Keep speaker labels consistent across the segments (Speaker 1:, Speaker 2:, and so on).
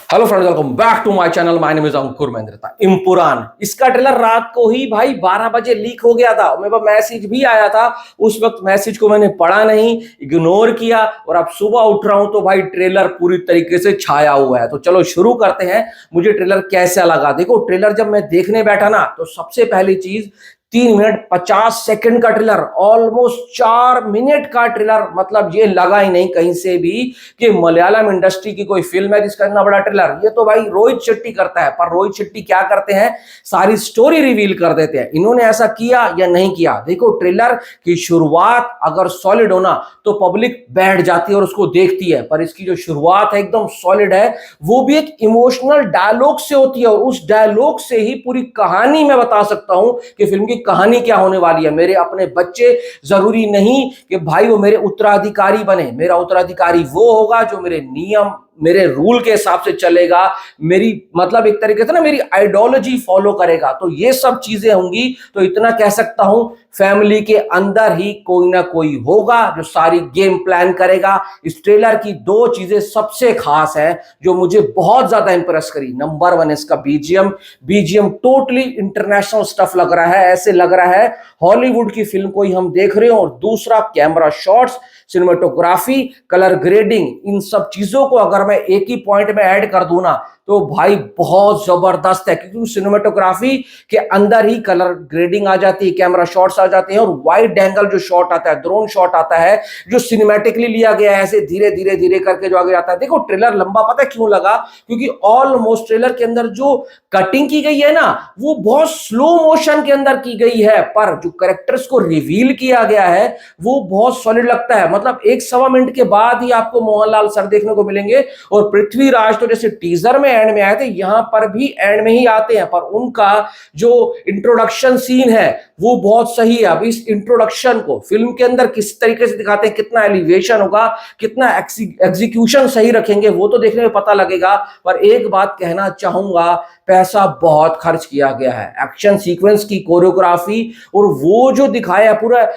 Speaker 1: Hello friends, welcome back to my channel. My name is Ankur Mahendra. Empuraan इसका trailer रात को ही भाई 12 बजे लीक हो गया था। मेरे पास मैसेज भी आया था, उस वक्त मैसेज को मैंने पढ़ा नहीं, इग्नोर किया और अब सुबह उठ रहा हूं तो भाई ट्रेलर पूरी तरीके से छाया हुआ है। तो चलो शुरू करते हैं। मुझे ट्रेलर कैसा लगा? देखो, ट्रेलर जब मैं देखने बैठा ना तो सबसे पहली चीज 3 मिनट 50 सेकंड का ट्रेलर, ऑलमोस्ट 4 मिनट का ट्रेलर। मतलब ये लगा ही नहीं कहीं से भी कि मलयालम इंडस्ट्री की कोई फिल्म है जिसका इतना बड़ा ट्रेलर। ये तो भाई रोहित शेट्टी करता है, पर रोहित शेट्टी क्या करते हैं, सारी स्टोरी रिवील कर देते हैं। इन्होंने ऐसा किया या नहीं किया? देखो, ट्रेलर की शुरुआत अगर सॉलिड हो ना तो पब्लिक बैठ जाती है और उसको देखती है, पर इसकी जो शुरुआत है एकदम सॉलिड है, वो भी एक इमोशनल डायलॉग से होती है और उस डायलॉग से ही पूरी कहानी मैं बता सकता हूं कि फिल्म की कहानी क्या होने वाली है। मेरे अपने बच्चे जरूरी नहीं कि भाई वो मेरे उत्तराधिकारी बने, मेरा उत्तराधिकारी वो होगा जो मेरे नियम मेरे रूल के हिसाब से चलेगा, मेरी मतलब एक तरीके से ना मेरी आइडियोलॉजी फॉलो करेगा। तो ये सब चीजें होंगी। तो इतना कह सकता हूं, फैमिली के अंदर ही कोई ना कोई होगा जो सारी गेम प्लान करेगा। इस ट्रेलर की दो चीजें सबसे खास है जो मुझे बहुत ज्यादा इंप्रेस करी। नंबर 1 इसका बीजीएम टोटली इंटरनेशनल स्टफ लग रहा है, ऐसे लग रहा है हॉलीवुड की फिल्म कोई हम देख रहे हो। और दूसरा, camera shots, cinematography, colour grading, इन सब चीजों को अगर मैं एक ही पॉइंट में ऐड कर दूं ना तो भाई बहुत जबरदस्त है, क्योंकि सिनेमेटोग्राफी के अंदर ही कलर ग्रेडिंग आ जाती है, कैमरा शॉट्स आ जाते हैं और वाइड एंगल जो शॉट आता है, ड्रोन शॉट आता है जो सिनेमैटिकली लिया गया है, ऐसे धीरे धीरे धीरे करके जो आगे आता है। देखो, ट्रेलर लंबा पता है क्यों लगा? क्योंकि ऑलमोस्ट ट्रेलर के अंदर जो कटिंग की गई है ना वो बहुत स्लो मोशन के अंदर की गई है, पर जो कैरेक्टर्स को रिवील किया गया है वो बहुत सॉलिड लगता है। मतलब 1-1.25 मिनट के बाद ही आपको मोहनलाल सर देखने को मिलेंगे और पृथ्वीराज तो जैसे टीजर में एंड में आए थे, यहां पर भी एंड में ही आते हैं, पर उनका जो इंट्रोडक्शन सीन है वो बहुत सही है। अब इस इंट्रोडक्शन को फिल्म के अंदर किस तरीके से दिखाते हैं, कितना एलिवेशन होगा, कितना एग्जीक्यूशन सही रखेंगे, वो तो देखने में पता लगेगा। पर एक बात कहना चाहूंगा, पैसा बहुत खर्च किया गया है। एक्शन सीक्वेंस की कोरियोग्राफी और वो जो दिखाया पूरा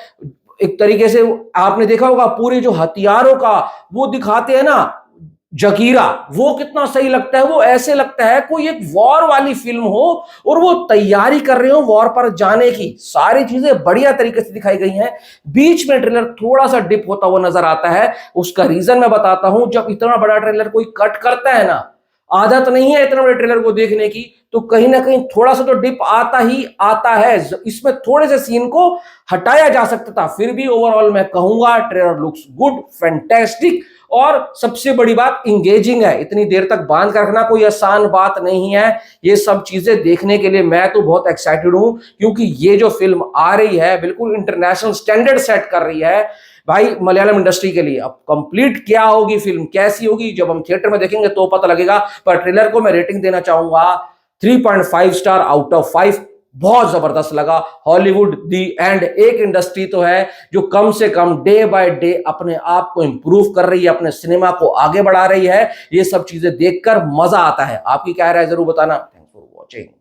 Speaker 1: एक तरीके से, आपने देखा होगा पूरे जो हथियारों का वो दिखाते हैं ना, जकीरा, वो कितना सही लगता है। वो ऐसे लगता है कोई एक वॉर वाली फिल्म हो और वो तैयारी कर रहे हो वॉर पर जाने की। सारी चीजें बढ़िया तरीके से दिखाई गई हैं। बीच में ट्रेलर थोड़ा सा डिप होता हुआ नजर आता है, उसका रीजन मैं बताता हूं। जब इतना बड़ा ट्रेलर कोई कट करता है ना, आदत नहीं है इतने बड़े ट्रेलर को देखने की, तो कहीं ना कहीं थोड़ा सा तो डिप आता ही आता है। इसमें थोड़े से सीन को हटाया जा सकता था, फिर भी ओवरऑल मैं कहूंगा ट्रेलर लुक्स गुड, फैंटास्टिक और सबसे बड़ी बात इंगेजिंग है। इतनी देर तक बांध कर रखना कोई आसान बात नहीं है। ये सब चीजें देखने के लिए मैं तो बहुत एक्साइटेड हूं, क्योंकि ये जो फिल्म आ रही है बिल्कुल इंटरनेशनल स्टैंडर्ड सेट कर रही है भाई मलयालम इंडस्ट्री के लिए। अब कंप्लीट क्या होगी फिल्म, कैसी होगी, जब हम थिएटर में देखेंगे तो पता लगेगा। पर ट्रेलर को मैं रेटिंग देना चाहूंगा 3.5 स्टार आउट ऑफ 5। बहुत जबरदस्त लगा। हॉलीवुड दी एंड एक इंडस्ट्री तो है जो कम से कम डे बाय डे अपने आप को इंप्रूव कर रही है, अपने सिनेमा को आगे बढ़ा रही है। ये सब चीजें देखकर मजा आता है। आपकी क्या राय जरूर बताना। Thanks for watching.